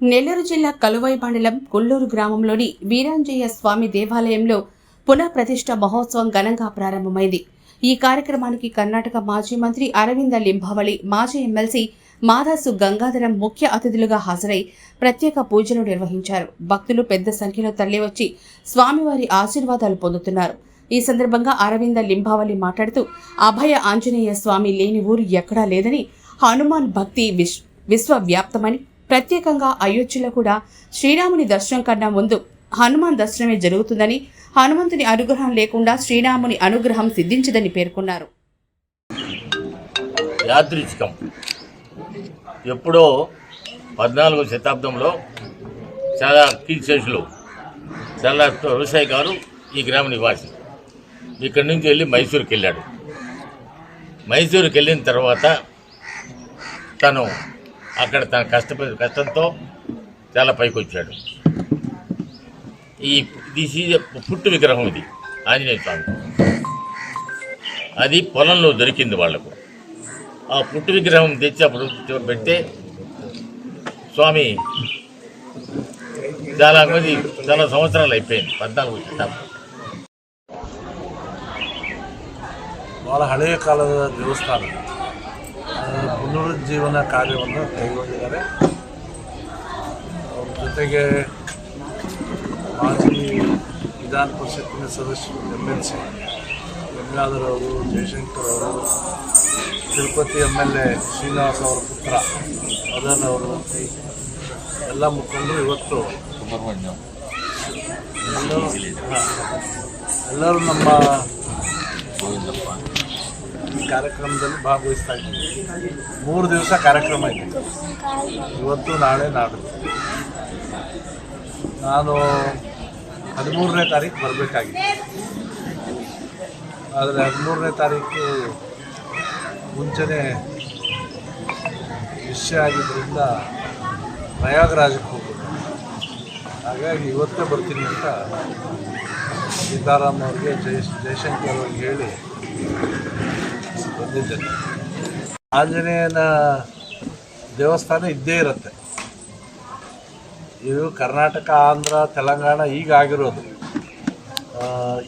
నెల్లూరు జిల్లా కలువై మండలం కొల్లూరు గ్రామంలోని వీరాంజనేయ స్వామి దేవాలయంలో పునఃప్రతిష్ఠ మహోత్సవం ఘనంగా ప్రారంభమైంది. ఈ కార్యక్రమానికి కర్ణాటక మాజీ మంత్రి అరవింద లింబావళి, మాజీ ఎమ్మెల్సీ మాదాసు గంగాధరం ముఖ్య అతిథులుగా హాజరై ప్రత్యేక పూజలు నిర్వహించారు. భక్తులు పెద్ద సంఖ్యలో తరలివచ్చి స్వామివారి ఆశీర్వాదాలు పొందుతున్నారు. ఈ సందర్భంగా అరవింద లింబావళి మాట్లాడుతూ, అభయ ఆంజనేయ స్వామి లేని ఊరు ఎక్కడా లేదని, హనుమాన్ భక్తి విశ్వవ్యాప్తమని, ప్రత్యేకంగా అయోధ్యలో కూడా శ్రీరాముని దర్శనం కన్నా ముందు హనుమాన్ దర్శనమే జరుగుతుందని, హనుమంతుని అనుగ్రహం లేకుండా శ్రీరాముని అనుగ్రహం సిద్ధించదని పేర్కొన్నారు. యాదృచ్ఛికం. ఎప్పుడో 14వ శతాబ్దంలో చాలా కీర్తిశేషులు చాలా రోషయ్య గారు ఈ గ్రామ నివాసి. ఇక్కడి నుంచి వెళ్ళి మైసూరుకి వెళ్ళాడు. మైసూరుకి వెళ్ళిన తర్వాత తను అక్కడ తన కష్టంతో చాలా పైకి వచ్చాడు. ఇది పుట్టు విగ్రహం, ఇది ఆంజనేయ స్వామి. అది పొలంలో దొరికింది వాళ్లకు. ఆ పుట్టు విగ్రహం తెచ్చి అప్పుడు పెడితే స్వామి చాలా సంవత్సరాలు అయిపోయింది. 14వ శతాబ్దం. ಭಾಳ ಹಳೆಯ ಕಾಲದ ದೇವಸ್ಥಾನ ಪುನರುಜ್ಜೀವನ ಕಾರ್ಯವನ್ನು ಕೈಗೊಂಡಿದ್ದಾರೆ. ಅವ್ರ ಜೊತೆಗೆ ಮಾಜಿ ವಿಧಾನ ಪರಿಷತ್ತಿನ ಸದಸ್ಯರು MLC ಗಂಗಾಧರ್ ಅವರು, ಜಯಶಂಕರ್ ಅವರು, ತಿರುಪತಿ MLA ಶ್ರೀನಿವಾಸ್ ಅವರ ಪುತ್ರ ಮದನ್ ಅವರು, ಎಲ್ಲ ಮುಖಂಡರು ಇವತ್ತು ಎಲ್ಲರೂ ನಮ್ಮ ಈ ಕಾರ್ಯಕ್ರಮದಲ್ಲಿ ಭಾಗವಹಿಸ್ತಾ ಇದ್ದೀವಿ. 3 ದಿವಸ ಕಾರ್ಯಕ್ರಮ ಇದೆ, ಇವತ್ತು ನಾಳೆ ನಾಡಿದ್ದು. ನಾನು 13ನೇ ತಾರೀಕು ಬರಬೇಕಾಗಿತ್ತು, ಆದರೆ 13ನೇ ತಾರೀಕು ಮುಂಚೆನೇ ನಿಶ್ಚಯ ಆಗಿದ್ದರಿಂದ ಪ್ರಯಾಗರಾಜಕ್ಕೆ ಹೋಗ್ಬೇಕು. ಹಾಗಾಗಿ ಇವತ್ತೇ ಬರ್ತೀನಿ ಅಂತ ಸೀತಾರಾಮ್ ಅವ್ರಿಗೆ, ಜಯಶಂಕರ್ ಅವ್ರಿಗೆ ಹೇಳಿ ಬಂದಿದ್ದೇನೆ. ಆಂಜನೇಯನ ದೇವಸ್ಥಾನ ಇದ್ದೇ ಇರುತ್ತೆ. ಇದು ಕರ್ನಾಟಕ, ಆಂಧ್ರ, ತೆಲಂಗಾಣ ಈಗ ಆಗಿರೋದು.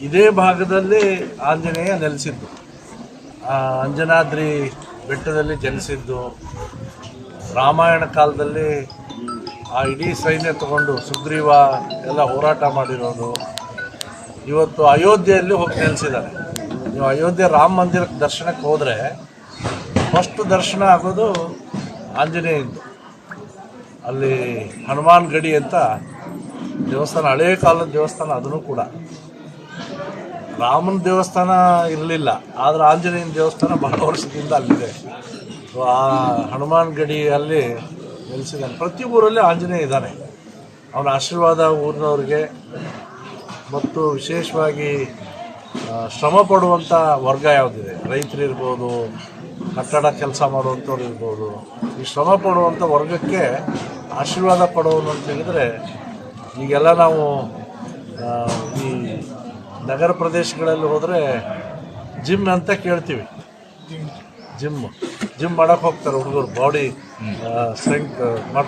ಇದೇ ಭಾಗದಲ್ಲಿ ಆಂಜನೇಯ ನೆಲೆಸಿದ್ದು, ಅಂಜನಾದ್ರಿ ಬೆಟ್ಟದಲ್ಲಿ ಜನಿಸಿದ್ದು. ರಾಮಾಯಣ ಕಾಲದಲ್ಲಿ ಆ ಇಡೀ ಸೈನ್ಯ ತಗೊಂಡು ಸುಗ್ರೀವ ಎಲ್ಲ ಹೋರಾಟ ಮಾಡಿರೋದು. ಇವತ್ತು ಅಯೋಧ್ಯೆಯಲ್ಲಿ ಹೋಗಿ ನೆಲೆಸಿದ್ದಾರೆ. ನೀವು ಅಯೋಧ್ಯೆ ರಾಮ ಮಂದಿರಕ್ಕೆ ದರ್ಶನಕ್ಕೆ ಹೋದರೆ ಫಸ್ಟ್ ದರ್ಶನ ಆಗೋದು ಆಂಜನೇಯಂದು. ಅಲ್ಲಿ ಹನುಮಾನ್ ಗಡಿ ಅಂತ ದೇವಸ್ಥಾನ, ಹಳೆಯ ಕಾಲದ ದೇವಸ್ಥಾನ. ಅದನ್ನು ಕೂಡ ರಾಮನ ದೇವಸ್ಥಾನ ಇರಲಿಲ್ಲ, ಆದರೆ ಆಂಜನೇಯನ ದೇವಸ್ಥಾನ ಬಹಳ ವರ್ಷದಿಂದ ಅಲ್ಲಿದೆ. ಆ ಹನುಮಾನ್ ಗಡಿಯಲ್ಲಿ ನೆಲೆಸಿದ್ದಾನೆ. ಪ್ರತಿ ಊರಲ್ಲಿ ಆಂಜನೇಯ ಇದ್ದಾನೆ. ಅವನ ಆಶೀರ್ವಾದ ಊರಿನವ್ರಿಗೆ ಮತ್ತು ವಿಶೇಷವಾಗಿ ಶ್ರಮ ಪಡುವಂಥ ವರ್ಗ ಯಾವುದಿದೆ, ರೈತರಿರ್ಬೋದು, ಕಟ್ಟಡ ಕೆಲಸ ಮಾಡುವಂಥವ್ರು ಇರ್ಬೋದು, ಈ ಶ್ರಮ ಪಡುವಂಥ ವರ್ಗಕ್ಕೆ ಆಶೀರ್ವಾದ ಪಡೋನು ಅಂತ ಹೇಳಿದರೆ, ಈಗೆಲ್ಲ ನಾವು ಈ ನಗರ ಪ್ರದೇಶಗಳಲ್ಲಿ ಹೋದರೆ ಜಿಮ್ ಅಂತ ಕೇಳ್ತೀವಿ. ಜಿಮ್ ಮಾಡೋಕ್ಕೆ ಹೋಗ್ತಾರೆ ಹುಡುಗರು, ಬಾಡಿ ಸ್ಟ್ರೆಂತ್